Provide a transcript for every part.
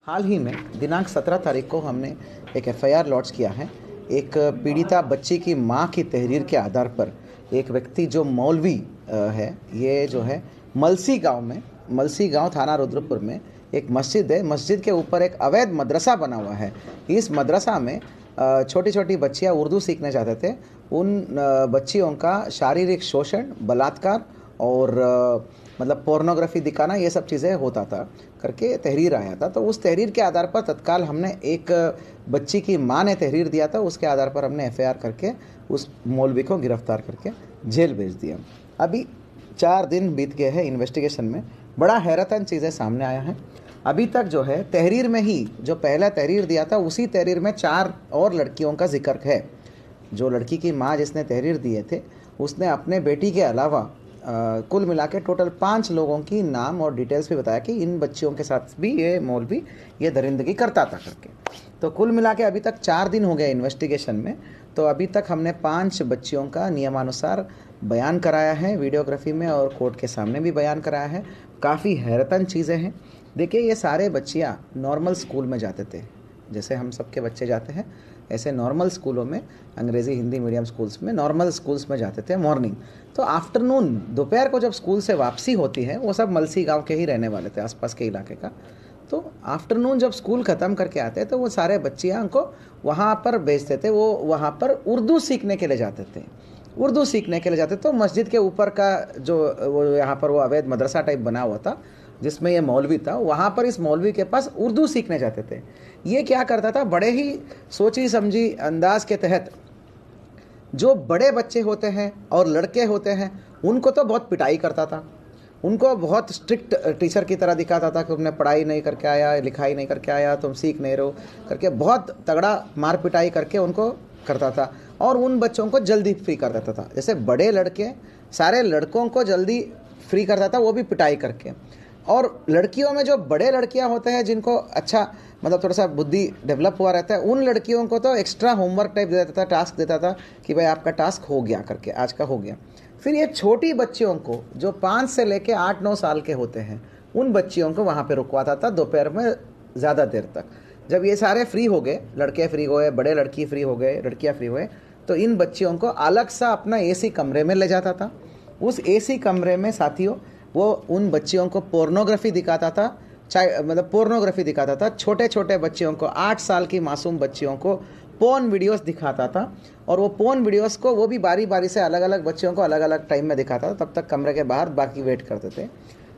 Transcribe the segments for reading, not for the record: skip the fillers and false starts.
हाल ही में दिनांक 17 तारीख को हमने एक एफआईआर लॉन्च किया है। एक पीड़िता बच्ची की मां की तहरीर के आधार पर एक व्यक्ति जो मौलवी है, ये जो है मलसी गांव थाना रुद्रपुर में एक मस्जिद है। मस्जिद के ऊपर एक अवैध मदरसा बना हुआ है। इस मदरसा में छोटी छोटी बच्चियां उर्दू सीखने जाते थे। उन बच्चियों का शारीरिक शोषण, बलात्कार और मतलब पोर्नोग्राफी दिखाना, ये सब चीज़ें होता था करके तहरीर आया था। तो उस तहरीर के आधार पर तत्काल हमने एक बच्ची की मां ने तहरीर दिया था, उसके आधार पर हमने एफआईआर करके उस मौलवी को गिरफ्तार करके जेल भेज दिया। अभी 4 दिन बीत गए हैं इन्वेस्टिगेशन में। बड़ा हैरतन चीज़ें सामने आया है। अभी तक जो है तहरीर में ही जो पहला तहरीर दिया था, उसी तहरीर में 4 और लड़कियों का जिक्र है। जो लड़की की माँ जिसने तहरीर दिए थे, उसने अपने बेटी के अलावा कुल मिला के टोटल 5 लोगों की नाम और डिटेल्स भी बताया कि इन बच्चियों के साथ भी ये मौलवी ये दरिंदगी करता था करके। तो कुल मिला के अभी तक 4 दिन हो गए इन्वेस्टिगेशन में। तो अभी तक हमने 5 बच्चियों का नियमानुसार बयान कराया है वीडियोग्राफी में, और कोर्ट के सामने भी बयान कराया है। काफ़ी हैरतन चीज़ें हैं। देखिए, ये सारे बच्चियाँ नॉर्मल स्कूल में जाते थे, जैसे हम सबके बच्चे जाते हैं, ऐसे नॉर्मल स्कूलों में, अंग्रेज़ी हिंदी मीडियम स्कूल्स में, नॉर्मल स्कूल्स में जाते थे मॉर्निंग। तो आफ्टरनून, दोपहर को जब स्कूल से वापसी होती है, वो सब मलसी गांव के ही रहने वाले थे, आसपास के इलाके का। तो आफ्टरनून जब स्कूल ख़त्म करके आते तो वो सारे बच्चियाँ को वहाँ पर भेजते थे। वो वहाँ पर उर्दू सीखने के लिए जाते थे। उर्दू सीखने के लिए जाते तो मस्जिद के ऊपर का जो वो यहाँ पर वो अवैध मदरसा टाइप बना हुआ था, जिसमें ये मौलवी था, वहाँ पर इस मौलवी के पास उर्दू सीखने जाते थे। ये क्या करता था, बड़े ही सोची समझी अंदाज के तहत जो बड़े बच्चे होते हैं और लड़के होते हैं, उनको तो बहुत पिटाई करता था। उनको बहुत स्ट्रिक्ट टीचर की तरह दिखाता था कि तुमने पढ़ाई नहीं करके आया, लिखाई नहीं करके आया, तुम सीख नहीं रहो करके बहुत तगड़ा मार पिटाई करके उनको करता था। और उन बच्चों को जल्दी फ्री कर देता था। जैसे बड़े लड़के सारे लड़कों को जल्दी फ्री करता था, वो भी पिटाई करके। और लड़कियों में जो बड़े लड़कियां होते हैं, जिनको अच्छा मतलब थोड़ा सा बुद्धि डेवलप हुआ रहता है, उन लड़कियों को तो एक्स्ट्रा होमवर्क टाइप दे देता था, टास्क देता था कि भाई आपका टास्क हो गया करके, आज का हो गया। फिर ये छोटी बच्चियों को जो 5 से लेके 8-9 साल के होते हैं, उन बच्चियों को वहाँ पे रुकवाता था दोपहर में ज़्यादा देर तक। जब ये सारे फ्री हो गए, लड़के फ्री हो गए, बड़े लड़की फ्री हो गए, लड़कियाँ फ्री हुए, तो इन बच्चियों को अलग सा अपना एसी कमरे में ले जाता था। उस एसी कमरे में साथियों वो उन बच्चियों को पोर्नोग्राफी दिखाता था, मतलब पोर्नोग्राफी दिखाता था। छोटे छोटे बच्चियों को, 8 साल की मासूम बच्चियों को पोर्न वीडियोस दिखाता था। और वो पोर्न वीडियोस को वो भी बारी बारी से अलग अलग बच्चियों को अलग अलग टाइम में दिखाता था। तब तक कमरे के बाहर बाकी वेट करते थे।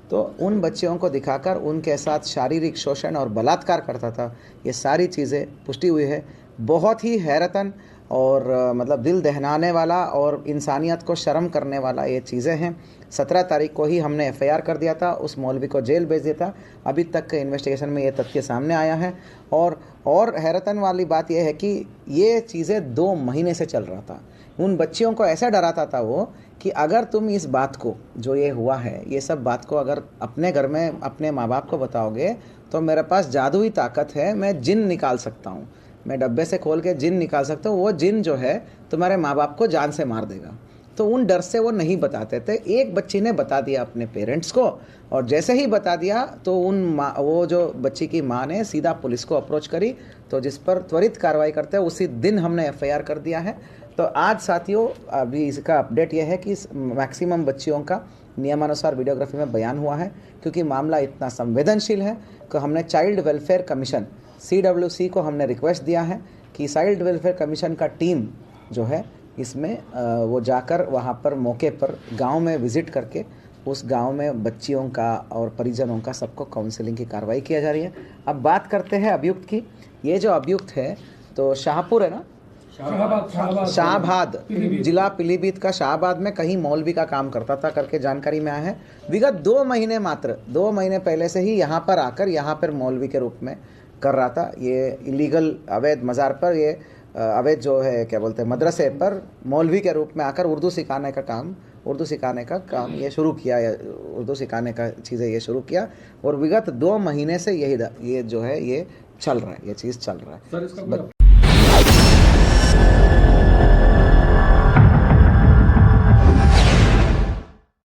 तो उन बच्चियों को दिखाकर उनके साथ शारीरिक शोषण और बलात्कार करता था। ये सारी चीज़ें पुष्टि हुई है। बहुत ही हैरतन और मतलब दिल दहलाने वाला और इंसानियत को शर्म करने वाला ये चीज़ें हैं। 17 तारीख को ही हमने एफआईआर कर दिया था, उस मौलवी को जेल भेज दिया था। अभी तक के इन्वेस्टिगेशन में ये तथ्य सामने आया है। और हैरतन वाली बात यह है कि ये चीज़ें 2 महीने से चल रहा था। उन बच्चियों को ऐसा डराता था वो कि अगर तुम इस बात को, जो ये हुआ है, ये सब बात को अगर अपने घर में अपने माँ बाप को बताओगे तो मेरे पास जादुई ताकत है, मैं जिन निकाल सकता हूँ, मैं डब्बे से खोल के जिन निकाल सकता हूँ। वो जिन जो है तुम्हारे माँ बाप को जान से मार देगा। तो उन डर से वो नहीं बताते थे। एक बच्ची ने बता दिया अपने पेरेंट्स को, और जैसे ही बता दिया तो वो जो बच्ची की माँ ने सीधा पुलिस को अप्रोच करी, तो जिस पर त्वरित कार्रवाई करते हैं उसी दिन हमने एफआईआर कर दिया है। तो आज साथियों अभी इसका अपडेट यह है कि मैक्सिमम बच्चियों का नियमानुसार वीडियोग्राफी में बयान हुआ है। क्योंकि मामला इतना संवेदनशील है कि हमने चाइल्ड वेलफेयर कमीशन CWC को हमने रिक्वेस्ट दिया है कि चाइल्ड वेलफेयर कमीशन का टीम जो है इसमें वो जाकर वहाँ पर मौके पर गांव में विज़िट करके उस गांव में बच्चियों का और परिजनों का सबको काउंसलिंग की कार्रवाई किया जा रही है। अब बात करते हैं अभियुक्त की। ये जो अभियुक्त है तो शाहपुर है ना, शाहबाद, जिला पीलीभीत का शाहबाद में कहीं मौलवी का काम करता था करके जानकारी में आया है। विगत 2 महीने, मात्र 2 महीने पहले से ही यहाँ पर आकर यहाँ पर मौलवी के रूप में कर रहा था। ये इलीगल अवैध मज़ार पर, ये अवैध जो है क्या बोलते हैं मदरसे पर मौलवी के रूप में आकर उर्दू सिखाने का काम ये शुरू किया, उर्दू सिखाने का चीज़ें ये शुरू किया। और विगत 2 महीने से ये जो है ये चल रहा है, ये चीज़ चल रहा है।